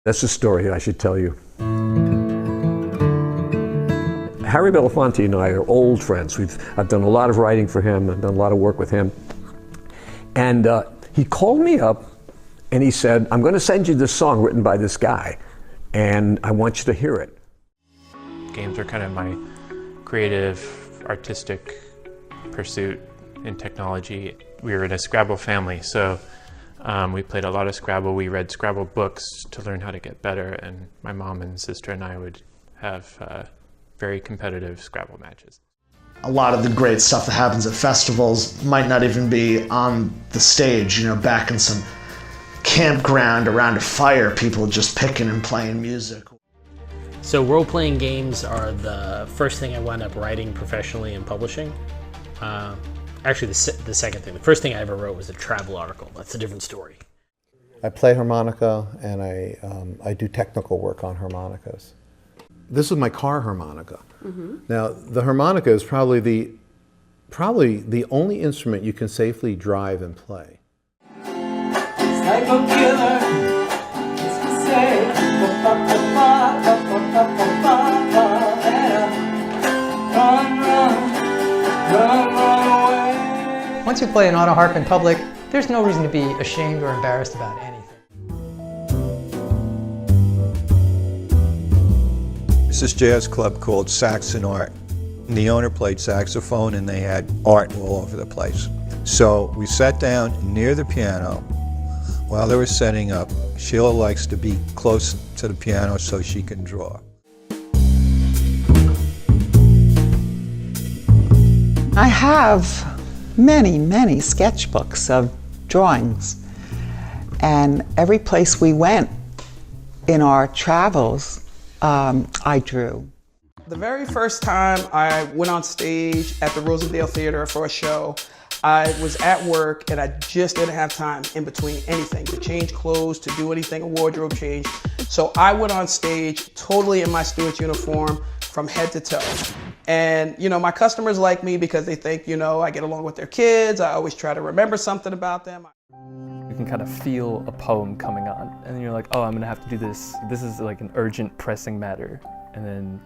That's the story I should tell you. Harry Belafonte and I are old friends. I've done a lot of writing for him. I've done a lot of work with him. And he called me up and he said, I'm going to send you this song written by this guy, and I want you to hear it. Games are kind of my creative, artistic pursuit in technology. We were in a Scrabble family, so we played a lot of Scrabble. We read Scrabble books to learn how to get better, and my mom and sister and I would have very competitive Scrabble matches. A lot of the great stuff that happens at festivals might not even be on the stage, back in some campground around a fire, people just picking and playing music. So role-playing games are the first thing I wound up writing professionally and publishing. Actually, the second thing. The first thing I ever wrote was a travel article. That's a different story. I play harmonica, and I do technical work on harmonicas. This is my car harmonica. Mm-hmm. Now, the harmonica is probably the only instrument you can safely drive and play. It's like a killer, it's to say, run away. Once you play an auto harp in public, there's no reason to be ashamed or embarrassed about anything. It's this jazz club called Saxon Art. And the owner played saxophone and they had art all over the place. So we sat down near the piano while they were setting up. Sheila likes to be close to the piano so she can draw. I have many, many sketchbooks of drawings, and every place we went in our travels, I drew. The very first time I went on stage at the Rosendale Theater for a show, I was at work and I just didn't have time in between anything to change clothes, to do anything, a wardrobe change. So I went on stage totally in my Stewart's uniform from head to toe. And my customers like me because they think, I get along with their kids. I always try to remember something about them. You can kind of feel a poem coming on, and then you're like, oh, I'm gonna have to do this. This is like an urgent, pressing matter. And then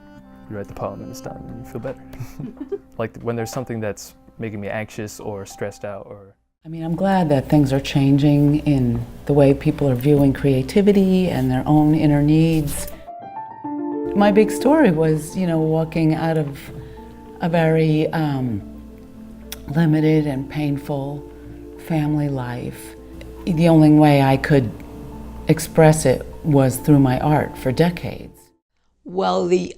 you write the poem and it's done, and you feel better. Like when there's something that's making me anxious or stressed out or... I'm glad that things are changing in the way people are viewing creativity and their own inner needs. My big story was, walking out of a very limited and painful family life. The only way I could express it was through my art for decades. Well, the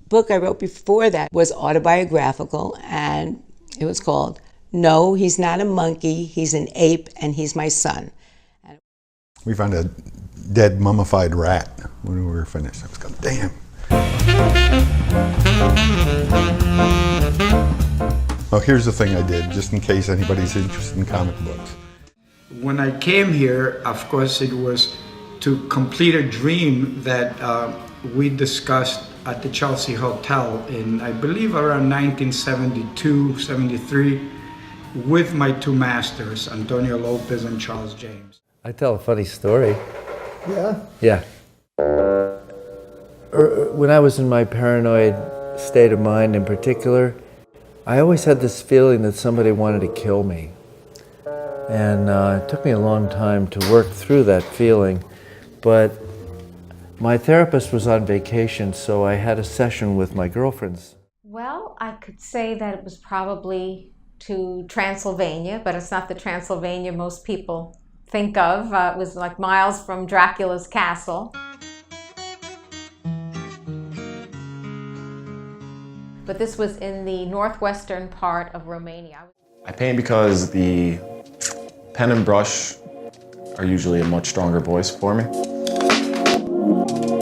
book I wrote before that was autobiographical, and it was called No, He's Not a Monkey, He's an Ape, and He's My Son. We found a dead mummified rat when we were finished. I was going, damn. Oh, here's the thing I did, just in case anybody's interested in comic books. When I came here, of course, it was to complete a dream that we discussed at the Chelsea Hotel in, I believe, around 1972, 73, with my two masters, Antonio Lopez and Charles James. I tell a funny story. Yeah? Yeah. When I was in my paranoid state of mind in particular, I always had this feeling that somebody wanted to kill me. And it took me a long time to work through that feeling, but my therapist was on vacation, so I had a session with my girlfriends. Well, I could say that it was probably to Transylvania, but it's not the Transylvania most people think of. It was like miles from Dracula's castle. But this was in the northwestern part of Romania. I paint because the pen and brush are usually a much stronger voice for me.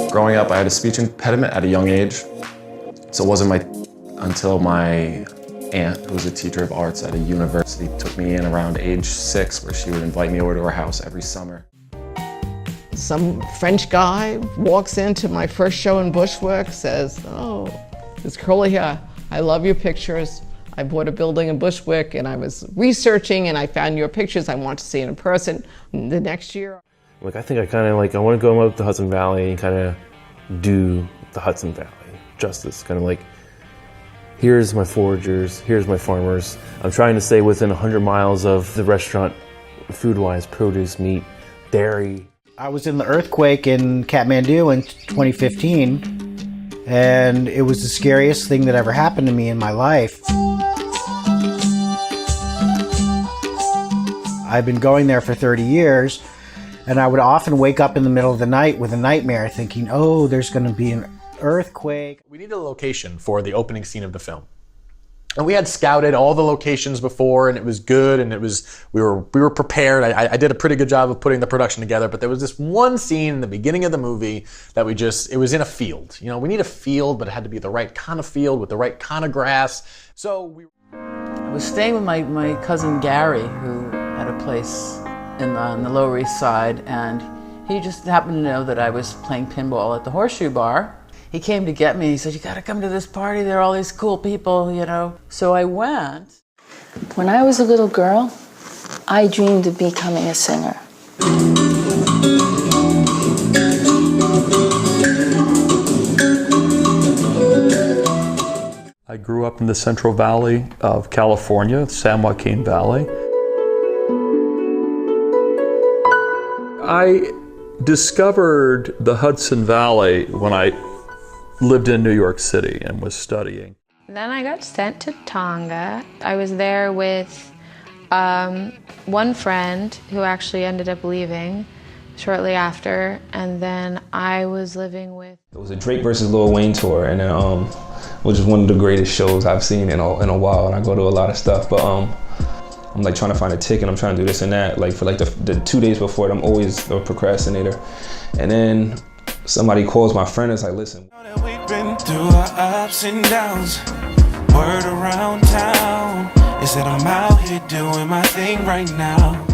Growing up, I had a speech impediment at a young age, so it wasn't until my aunt, who was a teacher of arts at a university, took me in around age 6, where she would invite me over to her house every summer. Some French guy walks into my first show in Bushwick, says, "Oh, it's curly hair. I love your pictures. I bought a building in Bushwick and I was researching and I found your pictures. I want to see it in person." And the next year. Like, I think I kind of like, I want to go up the Hudson Valley and kind of do the Hudson Valley justice. Kind of like, here's my foragers, here's my farmers. I'm trying to stay within 100 miles of the restaurant, food-wise, produce, meat, dairy. I was in the earthquake in Kathmandu in 2015, and it was the scariest thing that ever happened to me in my life. I've been going there for 30 years, and I would often wake up in the middle of the night with a nightmare thinking, oh, there's going to be an earthquake. We needed a location for the opening scene of the film. And we had scouted all the locations before, and it was good, and we were prepared. I did a pretty good job of putting the production together, but there was this one scene in the beginning of the movie that it was in a field. You know, we need a field, but it had to be the right kind of field with the right kind of grass. So I was staying with my cousin Gary, who had a place on the Lower East Side, and he just happened to know that I was playing pinball at the Horseshoe Bar. He came to get me. He said, you gotta come to this party. There are all these cool people, you know. So I went. When I was a little girl, I dreamed of becoming a singer. I grew up in the Central Valley of California, San Joaquin Valley. I discovered the Hudson Valley when I lived in New York City and was studying. Then I got sent to Tonga. I was there with one friend who actually ended up leaving shortly after, and then I was living with... It was a Drake versus Lil Wayne tour, and which is one of the greatest shows I've seen in a while, and I go to a lot of stuff, but I'm like trying to find a ticket, I'm trying to do this and that, like for like the 2 days before it, I'm always a procrastinator. And then somebody calls my friend and is like, listen. We've been through our ups and downs. Word around town is that I'm out here doing my thing right now.